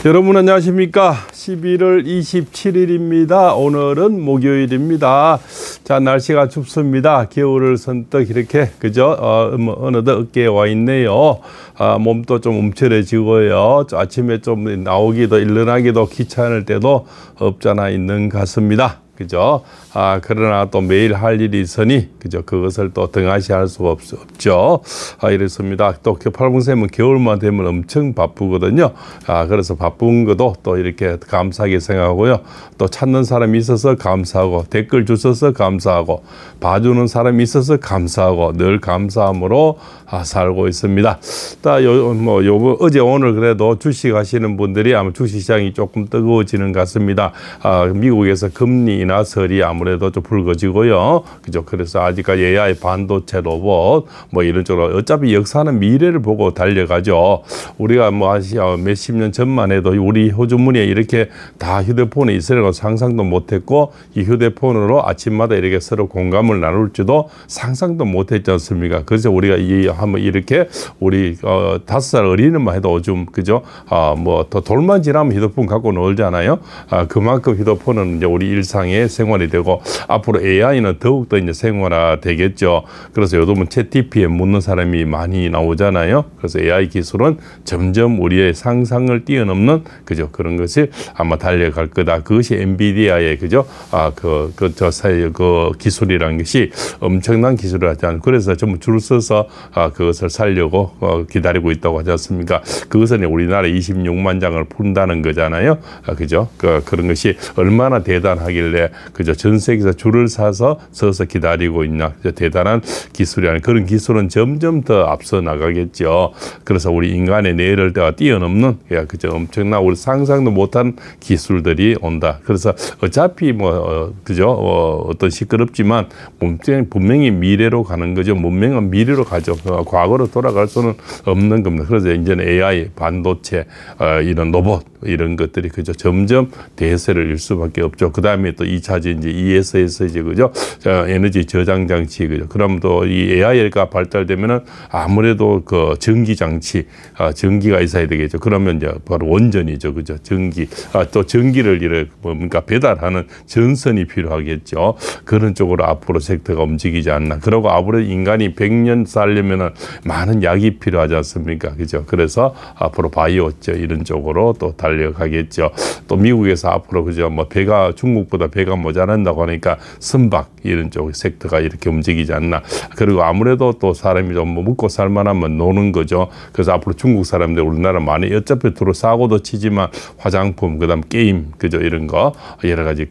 여러분 안녕하십니까? 11월 27일입니다. 오늘은 목요일입니다. 자, 날씨가 춥습니다. 겨울을 선뜻 이렇게 그죠? 어느덧 어깨에 와 있네요. 몸도 좀 움츠러지고요. 아침에 좀 나오기도 일어나기도 귀찮을 때도 없잖아 있는 것 같습니다. 그죠? 그러나 또 매일 할 일이 있으니, 그죠? 그것을 또 등하시할 수가 없죠. 이렇습니다. 또 팔봉샘은 겨울만 되면 엄청 바쁘거든요. 그래서 바쁜 것도 또 이렇게 감사하게 생각하고요. 또 찾는 사람이 있어서 감사하고, 댓글 주셔서 감사하고, 봐주는 사람이 있어서 감사하고, 늘 감사함으로 살고 있습니다. 어제 오늘 그래도 주식 하시는 분들이 아마 주식 시장이 조금 뜨거워지는 것 같습니다. 미국에서 금리 설이 아무래도 좀 불거지고요. 그죠? 그래서 아직까지 AI, 반도체, 로봇, 이런 쪽으로 어차피 역사는 미래를 보고 달려가죠. 우리가 몇십 년 전만 해도 우리 호주머니에 이렇게 다 휴대폰이 있으려고 상상도 못했고, 이 휴대폰으로 아침마다 이렇게 서로 공감을 나눌지도 상상도 못했지 않습니까? 그래서 우리가 한번 이렇게 우리 5살 어린이만 해도 요즘 그죠? 더 돌만 지나면 휴대폰 갖고 놀잖아요. 그만큼 휴대폰은 이제 우리 일상에 생활이 되고, 앞으로 AI는 더욱더 이제 생활화 되겠죠. 그래서 요즘은 챗GPT에 묻는 사람이 많이 나오잖아요. 그래서 AI 기술은 점점 우리의 상상을 뛰어넘는 그죠? 그런 것이 아마 달려갈 거다. 그것이 엔비디아의 그죠? 그 기술이라는 것이 엄청난 기술을 하지 않고, 그래서 전부 줄 서서 그것을 살려고 기다리고 있다고 하지 않습니까? 그것은 우리나라 26만 장을 푼다는 거잖아요. 그죠? 그런 것이 얼마나 대단하길래 그죠? 전 세계에서 줄을 서서 기다리고 있나. 대단한 기술이라는, 그런 기술은 점점 더 앞서 나가겠죠. 그래서 우리 인간의 뇌를 뛰어넘는 그죠? 엄청난 우리 상상도 못한 기술들이 온다. 그래서 어차피 그죠? 어떤 시끄럽지만 분명히 미래로 가는 거죠. 문명은 미래로 가죠. 과거로 돌아갈 수는 없는 겁니다. 그래서 이제는 AI, 반도체, 이런 로봇, 이런 것들이 그죠? 점점 대세를 일 수밖에 없죠. 그 다음에 또 2차전지, ESS, 그죠? 에너지 저장 장치, 그죠? 그럼 또 이 AI가 발달되면은 아무래도 그 전기 장치, 전기가 있어야 되겠죠. 그러면 이제 바로 원전이죠. 그죠? 전기, 또 전기를 이렇게 배달하는 전선이 필요하겠죠. 그런 쪽으로 앞으로 섹터가 움직이지 않나. 그리고 아무래도 인간이 100년 살려면은 많은 약이 필요하지 않습니까? 그죠? 그래서 앞으로 바이오 이런 쪽으로 또 달려가겠죠. 또 미국에서 앞으로 그죠? 중국보다 배가 모자란다고 하니까 선박 이런 쪽 섹터가 이렇게 움직이지 않나. 그리고 아무래도 또 사람이 좀 먹고 살만하면 노는 거죠. 그래서 앞으로 중국 사람들 우리나라 많이 어차피 두루 사고도 치지만 화장품, 그다음 게임, 그죠? 이런 거 여러 가지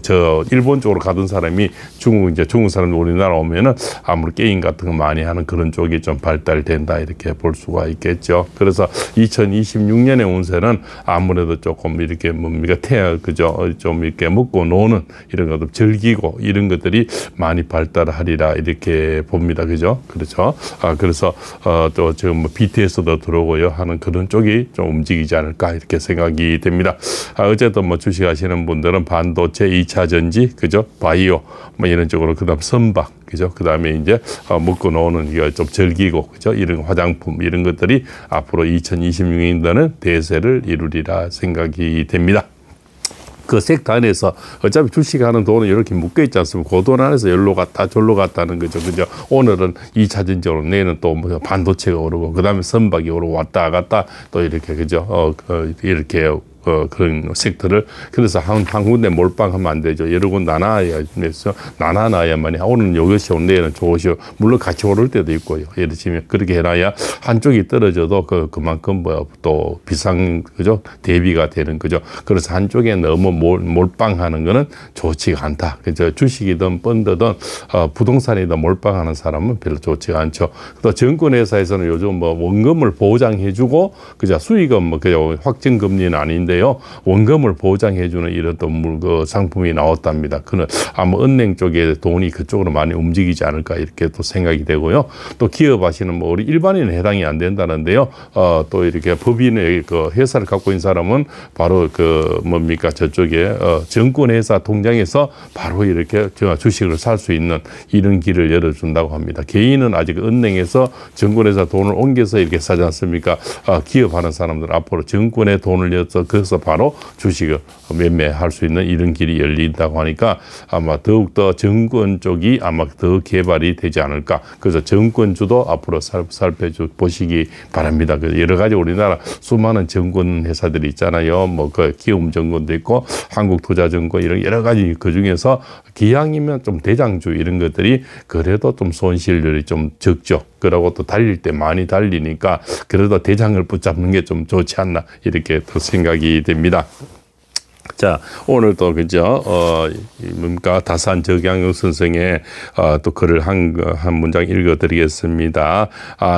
저 일본 쪽으로 가던 사람이 중국 사람들 우리나라 오면은 아무리 게임 같은 거 많이 하는 그런 쪽이 좀 발달된다 이렇게 볼 수가 있겠죠. 그래서 2026년의 운세는 아무래도 조금 이렇게 그죠? 좀 이렇게 먹고 노는 이런 것도 즐기고 이런 것들이 많이 발달하리라 이렇게 봅니다. 그죠? 그렇죠. 그래서 또 지금 BTS도 들어오고요 하는 그런 쪽이 좀 움직이지 않을까 이렇게 생각이 됩니다. 어쨌든 주식하시는 분들은 반도체, 2차 전지, 그죠? 바이오 이런 쪽으로, 그다음 선박, 그죠? 그다음에 이제 먹고 노는 이거 좀 즐기고, 그죠? 이런 화장품 이런 것들이 앞으로 2026년도는 대세를 이루리라 생각이 됩니다. 그 섹터 안에서 어차피 주식하는 돈은 이렇게 묶여 있지 않습니까? 그 돈 안에서 여기로 갔다 저기로 갔다는 거죠. 그죠? 오늘은 2차 전지로, 내일은 또 반도체가 오르고, 그 다음에 선박이 오르고 왔다 갔다 또 이렇게, 그죠? 이렇게 그런 섹터를, 그래서 한 군데 몰빵하면 안 되죠. 여러 군 나눠놔야만이 오늘은 이것이 오고 내일은 저것이, 물론 같이 오를 때도 있고요. 예를 들면 그렇게 해놔야 한쪽이 떨어져도 그만큼 또 비상, 그죠? 대비가 되는 거죠. 그래서 한쪽에 너무 몰빵하는 거는 좋지가 않다. 그죠? 주식이든 펀드든 부동산이든 몰빵하는 사람은 별로 좋지가 않죠. 또 증권회사에서는 요즘 원금을 보장해주고, 그죠? 수익은 그죠? 확정금리는 아닌데 나오는데요. 원금을 보장해주는 이런 또 그 상품이 나왔답니다. 그는 아마 은행 쪽에 돈이 그쪽으로 많이 움직이지 않을까 이렇게 또 생각이 되고요. 또 기업하시는 뭐 우리 일반인은 해당이 안 된다는데요. 또 이렇게 법인의 그 회사를 갖고 있는 사람은 바로 그 뭡니까 저쪽에 증권회사 통장에서 바로 이렇게 주식을 살 수 있는 이런 길을 열어준다고 합니다. 개인은 아직 은행에서 증권회사 돈을 옮겨서 이렇게 사지 않습니까? 기업하는 사람들 앞으로 증권에 돈을 넣어서 거기서 바로 주식을 매매할 수 있는 이런 길이 열린다고 하니까 아마 더욱더 증권 쪽이 아마 더 개발이 되지 않을까. 그래서 증권주도 앞으로 살펴보시기 바랍니다. 그래서 여러 가지 우리나라 수많은 증권 회사들이 있잖아요. 뭐 그 기업증권도 있고 한국투자증권 이런 여러 가지 그 중에서 기왕이면 좀 대장주 이런 것들이 그래도 좀 손실률이 좀 적죠. 그러고 또 달릴 때 많이 달리니까 그래도 대장을 붙잡는 게 좀 좋지 않나 이렇게 또 생각이 됩니다. 자, 오늘 또, 그죠, 뭡니까, 다산 적양용 선생의, 또 글을 한 문장 읽어드리겠습니다.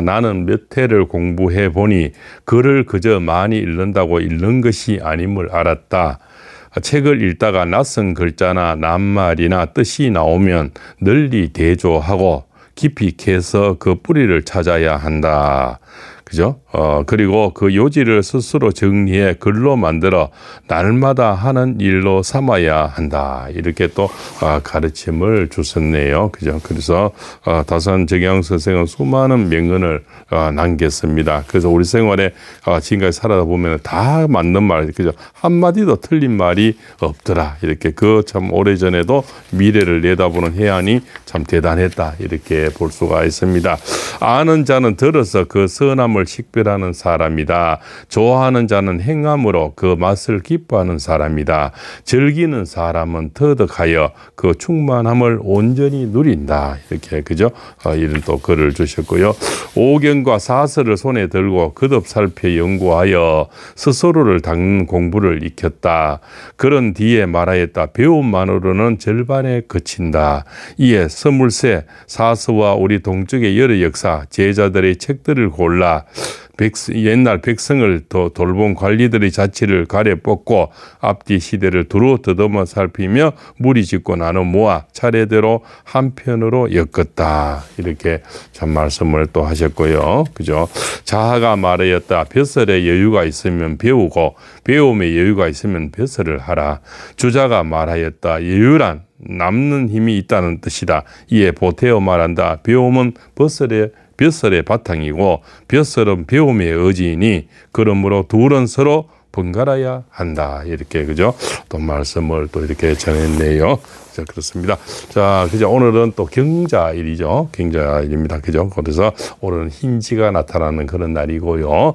나는 몇 해를 공부해 보니 글을 그저 많이 읽는다고 읽는 것이 아님을 알았다. 책을 읽다가 낯선 글자나 낱말이나 뜻이 나오면 널리 대조하고 깊이 캐서 그 뿌리를 찾아야 한다. 그죠? 그리고 그 요지를 스스로 정리해 글로 만들어 날마다 하는 일로 삼아야 한다. 이렇게 또 가르침을 주셨네요. 그죠? 그래서 다산 적양 선생은 수많은 명언을 남겼습니다. 그래서 우리 생활에 지금까지 살아다 보면 다 맞는 말, 그죠? 한마디도 틀린 말이 없더라. 이렇게 그 참 오래전에도 미래를 내다보는 해안이 참 대단했다. 이렇게 볼 수가 있습니다. 아는 자는 들어서 그 선함을 식별하는 사람이다. 좋아하는 자는 행함으로 그 맛을 기뻐하는 사람이다. 즐기는 사람은 터득하여 그 충만함을 온전히 누린다. 이렇게 그죠? 이런 또 글을 주셨고요. 오경과 사설을 손에 들고 거듭 살펴 연구하여 스스로를 닦는 공부를 익혔다. 그런 뒤에 말하였다. 배움만으로는 절반에 그친다. 이에 스물세 사서와 우리 동쪽의 여러 역사 제자들의 책들을 골라 옛날 백성을 더 돌본 관리들의 자취를 가려 뽑고 앞뒤 시대를 두루 더듬어 살피며 무리 짓고 나눠 모아 차례대로 한편으로 엮었다. 이렇게 참 말씀을 또 하셨고요. 그죠? 자하가 말하였다. 벼슬에 여유가 있으면 배우고 배움에 여유가 있으면 벼슬을 하라. 주자가 말하였다. 여유란 남는 힘이 있다는 뜻이다. 이에 보태어 말한다. 배움은 벼슬의 바탕이고 벼슬은 배움의 의지이니 그러므로 둘은 서로 번갈아야 한다. 이렇게 그죠? 또 말씀을 또 이렇게 전했네요. 자, 그렇습니다. 자, 그죠? 오늘은 또 경자일이죠. 경자일입니다. 그죠? 그래서 오늘은 hin지가 나타나는 그런 날이고요.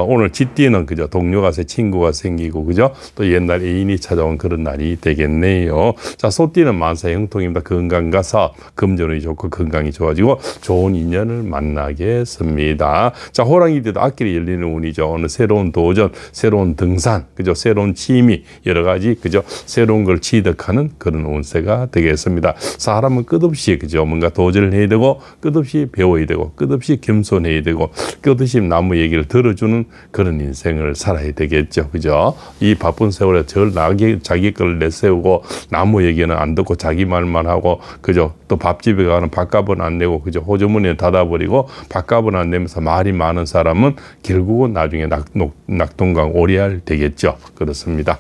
오늘 쥐띠는 그죠? 동료가 새 친구가 생기고, 그죠? 또 옛날 애인이 찾아온 그런 날이 되겠네요. 자, 소띠는 만사 형통입니다. 건강과 사업, 금전운이 좋고 건강이 좋아지고 좋은 인연을 만나겠습니다. 자, 호랑이들도 앞길이 열리는 운이죠. 오늘 새로운 도전, 새로운 등산, 그죠? 새로운 취미, 여러 가지, 그죠? 새로운 걸 취득하는 그런 운세 가 되겠습니다. 사람은 끝없이 그죠 뭔가 도전을 해야 되고 끝없이 배워야 되고 끝없이 겸손해야 되고 끝없이 나무 얘기를 들어주는 그런 인생을 살아야 되겠죠. 그죠? 이 바쁜 세월에 자기 걸 내세우고 나무 얘기는 안 듣고 자기 말만 하고 그죠? 또 밥집에 가는 밥값은 안 내고 그죠? 호주머니는 닫아버리고 밥값은 안 내면서 말이 많은 사람은 결국은 나중에 낙동강 오리알 되겠죠. 그렇습니다.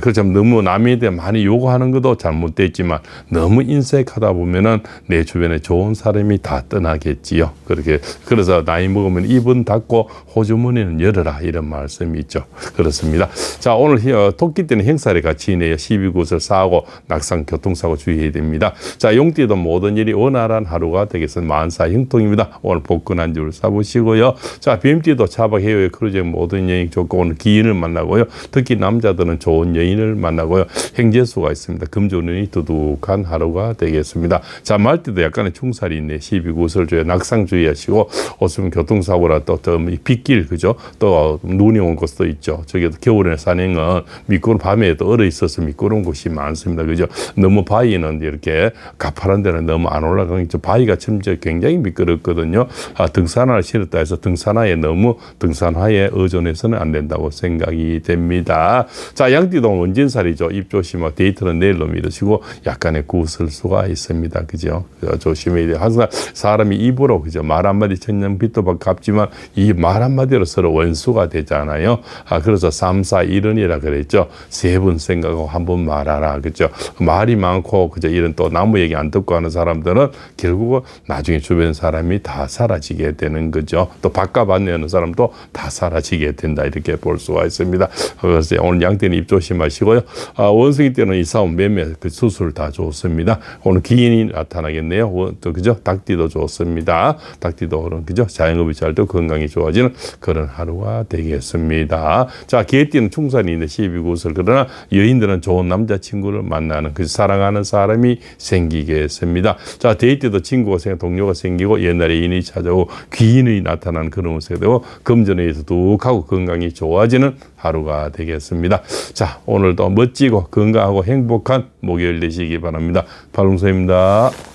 그렇죠. 너무 남에 대해 많이 요구하는 것도 잘못돼 있지만 너무 인색하다 보면은 내 주변에 좋은 사람이 다 떠나겠지요. 그렇게 그래서 나이 먹으면 입은 닫고 호주머니는 열어라 이런 말씀이 있죠. 그렇습니다. 자, 오늘 토끼 때는 행사를 같이 있네요. 12곳을 싸고 낙상 교통사고 주의해야 됩니다. 자, 용띠도 모든 일이 원활한 하루가 되겠습니다. 만사 형통입니다. 오늘 복근 한 줄 사보시고요. 자, 뱀띠도 차박 해외 크루즈 모든 여행 좋고 오늘 기인을 만나고요. 특히 남자들은 좋은 여인을 만나고요. 행재수가 있습니다. 금전운이 두둑한 하루가 되겠습니다. 자, 말띠도 약간의 충살이 있네. 12곳을 줘야 낙상 주의하시고 없으면 교통사고라 또 빗길 그죠? 또 눈이 온 곳도 있죠. 저기 겨울에 산행은 미끄러운 밤에 또 얼어 있어서 미끄러운 곳이 많습니다. 그죠? 너무 바위는 이렇게 가파른 데는 너무 안 올라가는 게 바위가 점점 굉장히 미끄럽거든요. 등산화를 신었다 해서 등산화에 너무 등산화에 의존해서는 안 된다고 생각이 됩니다. 자, 양띠동 원진살이죠. 입 조심하고 데이트는 내일로 미루시고 약간의 구슬 수가 있습니다. 그죠? 조심해야 돼요. 항상 사람이 입으로 그죠? 말 한마디 천년 빛도 갚지만 이 말 한마디로 서로 원수가 되잖아요. 그래서 3, 4, 1은이라 그랬죠. 3번 생각하고 한 번 말하라. 그죠? 말이 많고 그죠? 이런 또 나무 얘기 안 듣고 하는 사람들은 결국은 나중에 주변 사람이 다 사라지게 되는 거죠. 또 밥값 안 내는 사람도 다 사라지게 된다. 이렇게 볼 수가 있습니다. 그래서 오늘 양띠는 입 조심하시고요. 원숭이 때는 이 싸움 매매 그 수술 다 좋습니다. 오늘 기인이 나타나겠네요. 또 그죠? 닭띠도 좋습니다. 닭띠도 오늘 그죠? 자영업이 잘 되고 건강이 좋아지는 그런 하루가 되겠습니다. 자, 개띠는 충산이 있는 12구슬. 그러나 여인들은 좋은 남자친구를 만나는 그 사랑하는 사람이 생기겠습니다. 자, 데이트도 친구가 동료가 생기고 옛날에 인이 찾아오고 귀인이 나타나는 그런 모습이 되고 금전에서 둑하고 건강이 좋아지는 하루가 되겠습니다. 자, 오늘도 멋지고 건강하고 행복한 목요일 되시기 바랍니다. 박롱소입니다.